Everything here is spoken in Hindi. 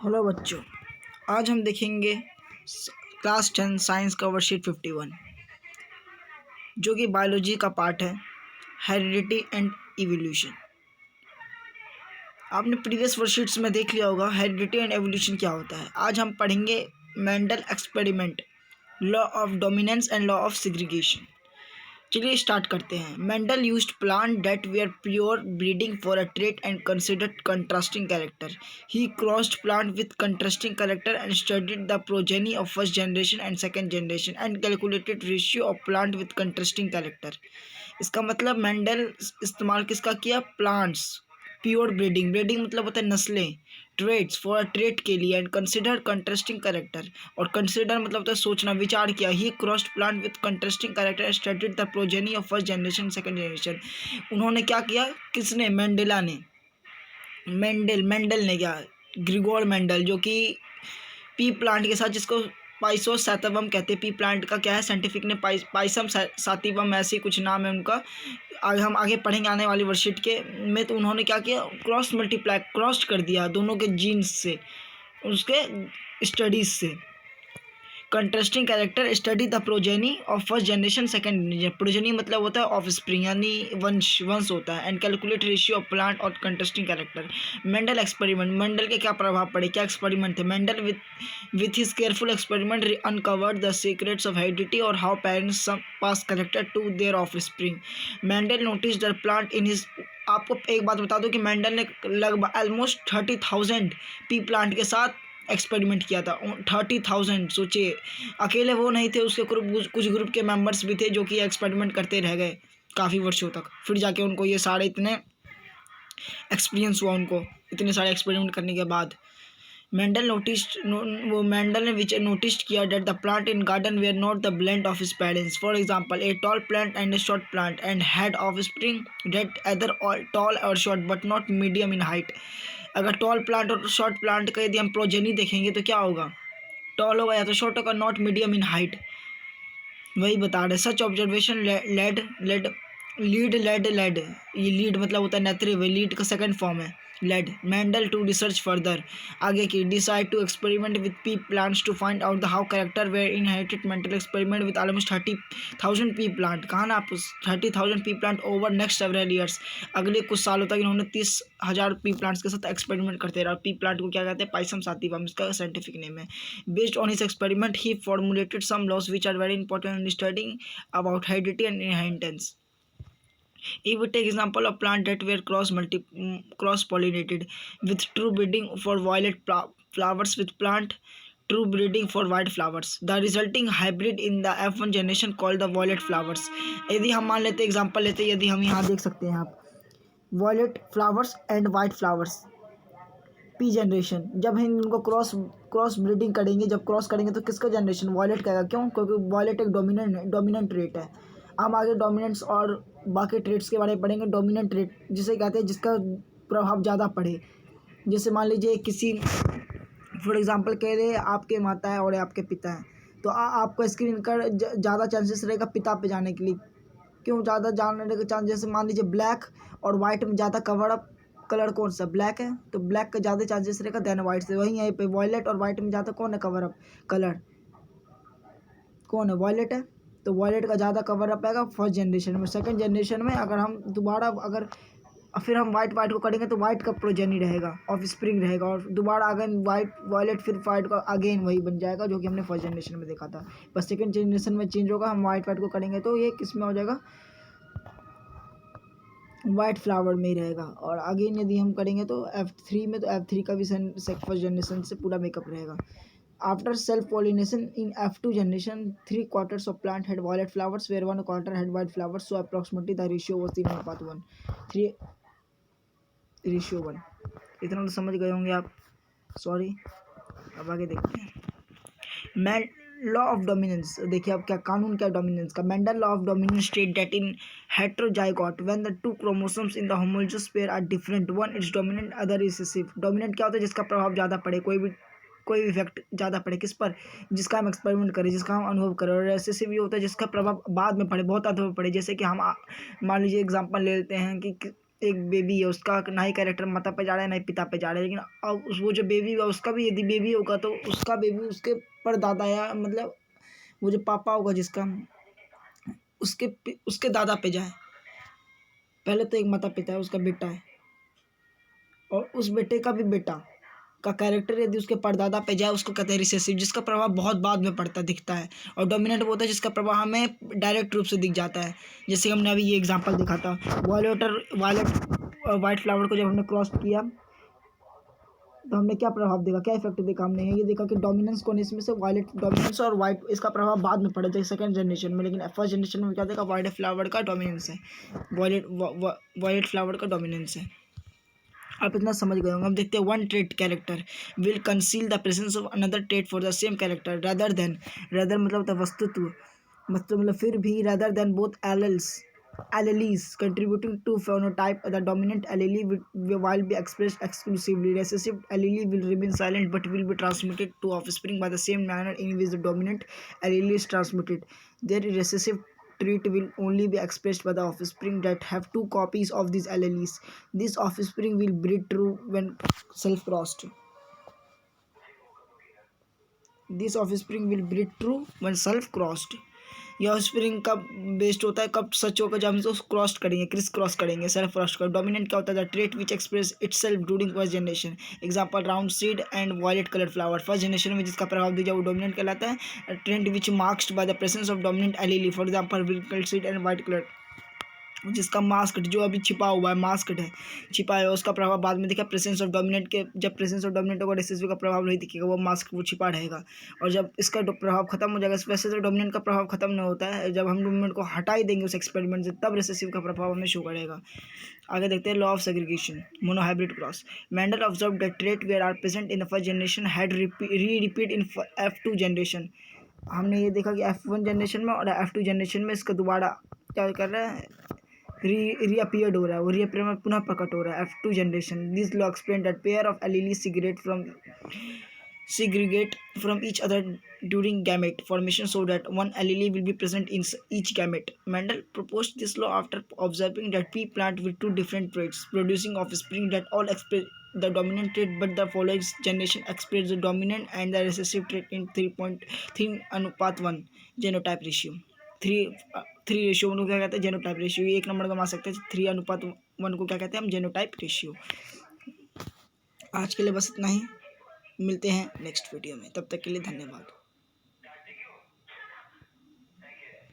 हेलो बच्चों, आज हम देखेंगे क्लास 10 साइंस का वर्कशीट 51 जो कि बायोलॉजी का पार्ट है, हेरिडिटी एंड इवोल्यूशन। आपने प्रीवियस वर्कशीट्स में देख लिया होगा हेरिडिटी एंड एवोल्यूशन क्या होता है। आज हम पढ़ेंगे Mendel experiment, law of dominance and law of segregation. चलिए स्टार्ट करते हैं। Mendel used plant that were pure breeding for a trait and considered contrasting character. He crossed plant with contrasting character and studied the progeny of first generation and second generation and calculated ratio of plant with contrasting character. इसका मतलब मेंडल इस्तेमाल किसका किया? प्लांट्स, प्योर ब्रीडिंग, ब्रीडिंग मतलब होता है नस्लें, ट्रेट्स फॉर अ ट्रेट के लिए, एंड कंसिडर कंट्रास्टिंग कैरेक्टर, और कंसिडर मतलब होता है सोचना, विचार किया। He crossed plant with contrasting character, studied the progeny of first generation second generation. उन्होंने क्या किया? किसने? मेंडेला ने। मेंडल ने क्या? ग्रिगोर मेंडल, जो कि पी प्लांट के साथ, जिसको पाइसोस सैटिवम कहते हैं। पी प्लांट का क्या है साइंटिफिक ने? पाइसम सातिवम, ऐसे कुछ नाम है उनका। आगे हम आगे पढ़ेंगे आने वाली वर्कशीट के में। तो उन्होंने क्या किया? क्रॉस कर दिया दोनों के जीन्स से, उसके स्टडीज से। Contrasting character, study the progeny of first generation second generation. Progeny मतलब होता है ऑफ स्प्रिंग, यानी वंश होता है। And calculate ratio of plant और contrasting character. Mendel experiment, Mendel के क्या प्रभाव पड़े, क्या एक्सपेरिमेंट थे? Mendel with his careful experiment uncovered the secrets of heredity और how parents pass character to their offspring. Mendel notice the plant in his. आपको एक बात बता दो कि मेंडल ने लगभग ऑलमोस्ट 30,000 पी प्लांट के साथ एक्सपेरिमेंट किया था। 30,000, सोचिए। अकेले वो नहीं थे, उसके कुछ ग्रुप के मेंबर्स भी थे जो कि एक्सपेरिमेंट करते रह गए काफ़ी वर्षों तक। फिर जाके उनको ये सारे इतने एक्सपीरियंस हुआ, उनको इतने सारे एक्सपेरिमेंट करने के बाद। मेंडल ने नोटिस्ड किया that the plant in garden were not the blend of his parents. For example, a tall plant and a short plant and had offspring that either tall or short but not medium in height. अगर टॉल प्लांट और शॉर्ट प्लांट का यदि हम प्रोजेनी देखेंगे तो क्या होगा? टॉल होगा या तो शॉर्ट होगा, नॉट मीडियम इन हाइट। वही बता रहे। सच ऑब्जर्वेशन लेड ये लीड मतलब होता है नेत्रिव, लीड का सेकंड फॉर्म है led. Mendel to research further, आगे की, decide to experiment with pea plants to find out the how character were inherited. Mendel experiment with almost 30,000 pea plant. कहा ना आप, 30,000 pea plant over next several years. अगले कुछ सालों तक इन्होंने 30,000 पी प्लांट्स के साथ एक्सपेरिमेंट करते रहा। पी प्लांट को क्या कहते हैं? पाइसम सातिवम, इसका साइंटिफिक नेम है। Based on his experiment he formulated some laws which are very important in studying about heredity and inheritance. If we take example of plant that were cross pollinated with true breeding for violet flowers with plant true breeding for white flowers, the resulting hybrid in the F1 generation called the violet flowers. यदि हम मान लेते एग्जांपल लेते, यदि हम यहाँ देख सकते हैं आप, violet flowers and white flowers P generation, जब हम इनको क्रॉस ब्रीडिंग करेंगे, जब क्रॉस करेंगे तो किसका जनरेशन? वॉयलेट का। क्यों? क्योंकि वॉयलेट एक डोमिनेंट ट्रेट है। हम आगे डोमिनेंट्स और बाकी ट्रेट्स के बारे में पढ़ेंगे। डोमिनेंट ट्रेट जिसे कहते हैं जिसका प्रभाव ज़्यादा पड़े। जैसे मान लीजिए किसी, फॉर एग्जांपल कह रहे आपके माता है और आपके पिता हैं, तो आपका स्क्रीन का ज़्यादा चांसेस रहेगा पिता पे जाने के लिए। क्यों ज़्यादा जानने का चांस? जैसे मान लीजिए ब्लैक और वाइट में ज़्यादा कवर अप कलर कौन सा? ब्लैक है, तो ब्लैक का ज़्यादा चांसेस रहेगा देन वाइट से। वहीं यहीं पे वॉयलेट और वाइट में ज़्यादा कौन है कवर अप कलर? कौन है? वॉयलेट है, तो वॉयलेट का ज़्यादा कवर अप आएगा फर्स्ट जनरेशन में। सेकंड जनरेशन में अगर हम दोबारा फिर हम वाइट को करेंगे तो वाइट का प्रोजेनी रहेगा, ऑफ स्प्रिंग रहेगा, और दोबारा अगेन वाइट वॉयलेट फिर वाइट का अगेन वही बन जाएगा जो कि हमने फर्स्ट जनरेशन में देखा था। बस सेकंड जनरेशन में चेंज होगा। हम वाइट को करेंगे तो ये किस में हो जाएगा? वाइट फ्लावर में ही रहेगा। और अगेन यदि हम करेंगे तो F3 में, तो F3 का भी फर्स्ट जनरेशन से पूरा मेकअप रहेगा। After self pollination in F2 generation 3/4 of plant had violet flowers were 1/4 had white flowers, so approximately the ratio was 3:1, 3:1। इतना तो समझ गए होंगे आप, सॉरी। अब आगे देखते हैं। लॉ ऑफ डोमिनेंस, देखिए अब क्या कानून क्या डोमिनेंस का। Mendel law of dominance state that in heterozygote when the two chromosomes in the homologous pair are different, one is dominant other is recessive. Dominant क्या होता है? जिसका प्रभाव ज़्यादा पड़े, कोई भी इफेक्ट ज़्यादा पड़े किस पर? जिसका हम एक्सपेरिमेंट करें, जिसका हम अनुभव करें। और रिसेसिव ये होता है जिसका प्रभाव बाद में पड़े, बहुत अनुभव पड़े। जैसे कि हम मान लीजिए एग्जांपल ले लेते हैं कि एक बेबी है, उसका ना ही कैरेक्टर माता पे जा रहा है ना ही पिता पे जा रहा है, लेकिन अब वो जो बेबी होगा उसका भी यदि बेबी होगा तो उसका बेबी उसके परदादा या मतलब वो जो पापा होगा जिसका उसके दादा पे जाए। पहले तो एक माता पिता है, उसका बेटा है, और उस बेटे का भी बेटा का कैरेक्टर यदि उसके परदादा पे जाए उसको कहते हैं रिसेसिव, जिसका प्रभाव बहुत बाद में पड़ता दिखता है। और डोमिनेंट वो होता है जिसका प्रभाव हमें डायरेक्ट रूप से दिख जाता है। जैसे हमने अभी ये एग्जांपल देखा था, वाइट फ्लावर को जब हमने क्रॉस किया तो हमने क्या प्रभाव देखा, क्या इफेक्ट देखा, हमने ये देखा कि डोमिनेंस कौन है इसमें से, वायलेट डोमिनेंस और वाइट, इसका प्रभाव बाद में पड़ा था सेकंड जनरेशन में, लेकिन फर्स्ट जनरेशन में क्या देखा, वाइट फ्लावर का डोमिनेंस है, वायलेट फ्लावर का डोमिनेंस है। आप इतना समझ गए होंगे। हम देखते हैं one trait character will conceal the presence of another trait for the same character rather than, rather मतलब होता है वस्तुत्व, मतलब फिर भी rather than both alleles contributing to phenotype, the dominant allele while be expressed exclusively. Recessive allele will remain silent but will be transmitted to offspring by the same manner in which the dominant allele is transmitted. Their recessive trait will only be expressed by the offspring that have two copies of these alleles. This offspring will breed true when self-crossed. This offspring will breed true when self-crossed. यह ऑफस्प्रिंग कब बेस्ड होता है, कब सच होगा, जब हम इसको क्रॉस करेंगे, क्रिस क्रॉस करेंगे, सेल्फ क्रॉस कर। डोमिनेंट क्या होता है, the trait which express itself during first generation. Example round seed and violet colour flower. First generation में जिसका प्रभाव दिया वो डोमिनेंट कहलाता है। Trend which marked by the presence of dominant allele, for example wrinkle seed and white colour. जिसका मास्क जो अभी छिपा हुआ है, मास्क है, छिपा है, उसका प्रभाव बाद में दिखा प्रेजेंस ऑफ डोमिनेंट के, जब प्रेजेंस ऑफ डोमिनेंट होगा रिसेसिव का प्रभाव नहीं दिखेगा, वो मास्क वो छिपा रहेगा। और जब इसका प्रभाव खत्म हो जाएगा, वैसे तो डोमिनेंट का प्रभाव खत्म नहीं होता है, जब हम डोमिनेंट को हटा ही देंगे उस एक्सपेरिमेंट से तब रिसेसिव का प्रभाव हमें शो करेगा। आगे देखते हैं law of segregation, monohybrid cross. Mendel observe that trait were are present in the first generation had repeat in F2 generation. हमने ये देखा कि F1 जनरेशन में और F2 जनरेशन में इसका दोबारा क्या कर रहा है, रीअपियर्ड हो रहा है, वो रीअपियर में पुनः प्रकट हो रहा है F2 generation. This law explain that pair of alleles segregate from each other during gamete formation so that one allele will be present in each gamete. Mendel proposed this law after observing that pea plant with two different traits producing offspring that all express the dominant trait, but the following generation express the dominant and the recessive trait in 3:1 genotype ratio. 3 ratio को क्या कहते हैं, जेनोटाइप रेशियो। ये 1 नंबर का मान सकते हैं। 3:1 को क्या कहते हैं हम, जेनोटाइप रेशियो। आज के लिए बस इतना ही, मिलते हैं नेक्स्ट वीडियो में, तब तक के लिए धन्यवाद।